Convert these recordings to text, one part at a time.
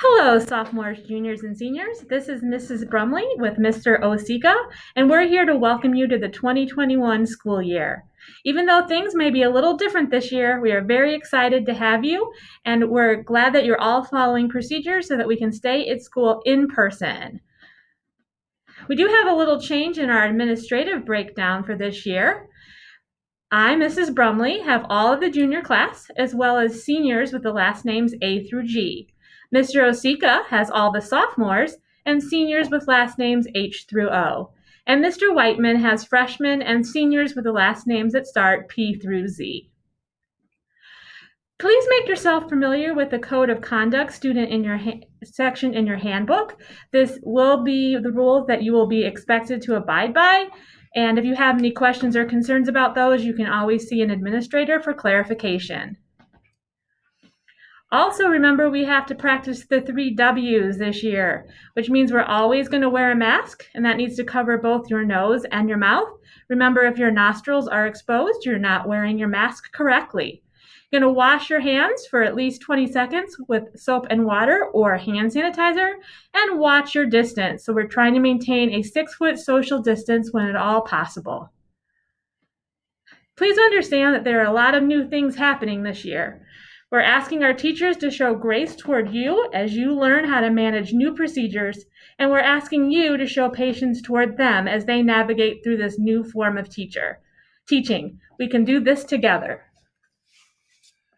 Hello, sophomores, juniors, and seniors. This is Mrs. Brumley with Mr. Osika, and we're here to welcome you to the 2021 school year. Even though things may be a little different this year, we are very excited to have you, and we're glad that you're all following procedures so that we can stay at school in person. We do have a little change in our administrative breakdown for this year. I, Mrs. Brumley, have all of the junior class, as well as seniors with the last names A through G. Mr. Osika has all the sophomores and seniors with last names H through O. And Mr. Whiteman has freshmen and seniors with the last names that start P through Z. Please make yourself familiar with the Code of Conduct student in your section in your handbook. This will be the rules that you will be expected to abide by. And if you have any questions or concerns about those, you can always see an administrator for clarification. Also, remember we have to practice the 3 W's this year, which means we're always going to wear a mask, and that needs to cover both your nose and your mouth. Remember, if your nostrils are exposed, you're not wearing your mask correctly. You're going to wash your hands for at least 20 seconds with soap and water or hand sanitizer, and watch your distance. So we're trying to maintain a 6-foot social distance when at all possible. Please understand that there are a lot of new things happening this year. We're asking our teachers to show grace toward you as you learn how to manage new procedures, and we're asking you to show patience toward them as they navigate through this new form of teaching. We can do this together.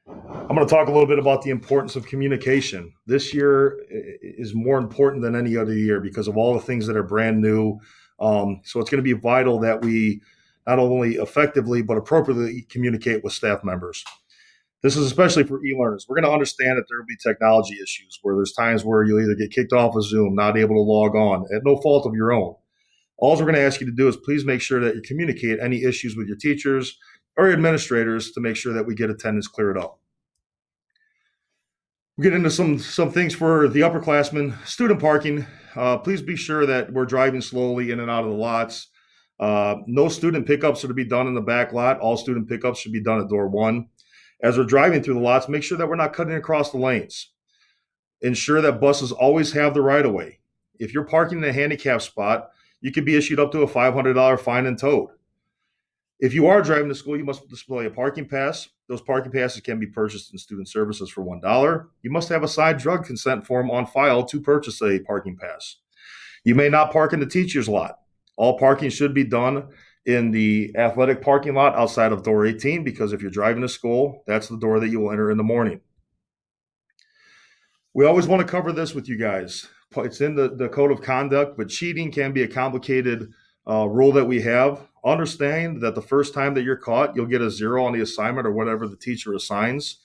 I'm going to talk a little bit about the importance of communication. This year is more important than any other year because of all the things that are brand new. So it's going to be vital that we not only effectively but appropriately communicate with staff members. This is especially for e-learners. We're going to understand that there will be technology issues where there's times where you'll either get kicked off of Zoom, not able to log on at no fault of your own. All we're going to ask you to do is please make sure that you communicate any issues with your teachers or your administrators to make sure that we get attendance cleared up. We'll get into some things for the upperclassmen. Student parking, please be sure that we're driving slowly in and out of the lots. No student pickups are to be done in the back lot. All student pickups should be done at door 1. As we're driving through the lots, make sure that we're not cutting across the lanes. Ensure that buses always have the right of way. If you're parking in a handicap spot, you could be issued up to a $500 fine and towed. If you are driving to school, you must display a parking pass. Those parking passes can be purchased in student services for $1. You must have a signed drug consent form on file to purchase a parking pass. You may not park in the teacher's lot. All parking should be done in the athletic parking lot outside of door 18, because if you're driving to school, that's the door that you will enter in the morning. We always want to cover this with you guys. It's in the code of conduct, but cheating can be a complicated rule that we have. Understand that the first time that you're caught, you'll get a 0 on the assignment or whatever the teacher assigns.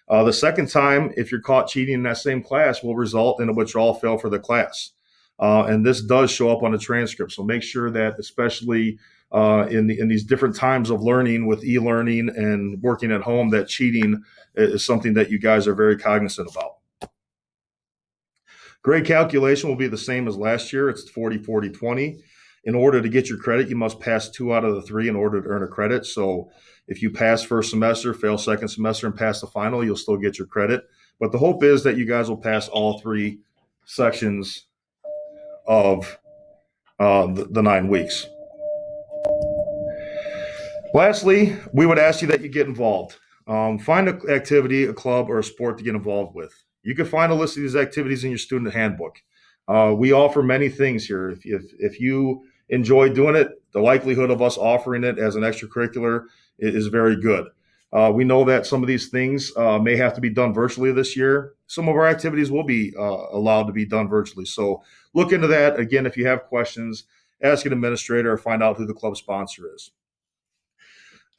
The second time, if you're caught cheating in that same class, will result in a withdrawal fail for the class. And this does show up on the transcript. So make sure that, especially in these different times of learning with e-learning and working at home, that cheating is something that you guys are very cognizant about. Grade calculation will be the same as last year. It's 40, 40, 20. In order to get your credit, you must pass 2 out of the 3 in order to earn a credit. So if you pass first semester, fail second semester, and pass the final, you'll still get your credit. But the hope is that you guys will pass all 3 sections of the 9 weeks. Lastly, we would ask you that you get involved. Find an activity, a club, or a sport to get involved with. You can find a list of these activities in your student handbook. We offer many things here. If you enjoy doing it, the likelihood of us offering it as an extracurricular is very good. We know that some of these things may have to be done virtually this year. Some of our activities will be allowed to be done virtually. So look into that. Again, if you have questions, ask an administrator or find out who the club sponsor is.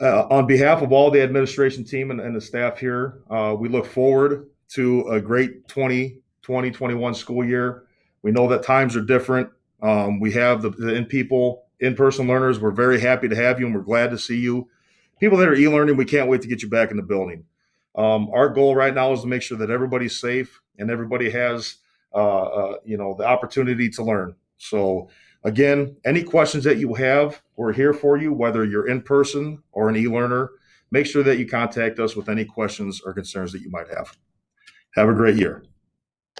On behalf of all the administration team and the staff here, we look forward to a great 2020-21 school year. We know that times are different. We have the in-person learners. We're very happy to have you, and we're glad to see you. People that are e-learning, we can't wait to get you back in the building. Our goal right now is to make sure that everybody's safe and everybody has the opportunity to learn. So again, any questions that you have, we're here for you, whether you're in person or an e-learner. Make sure that you contact us with any questions or concerns that you might have. Have a great year.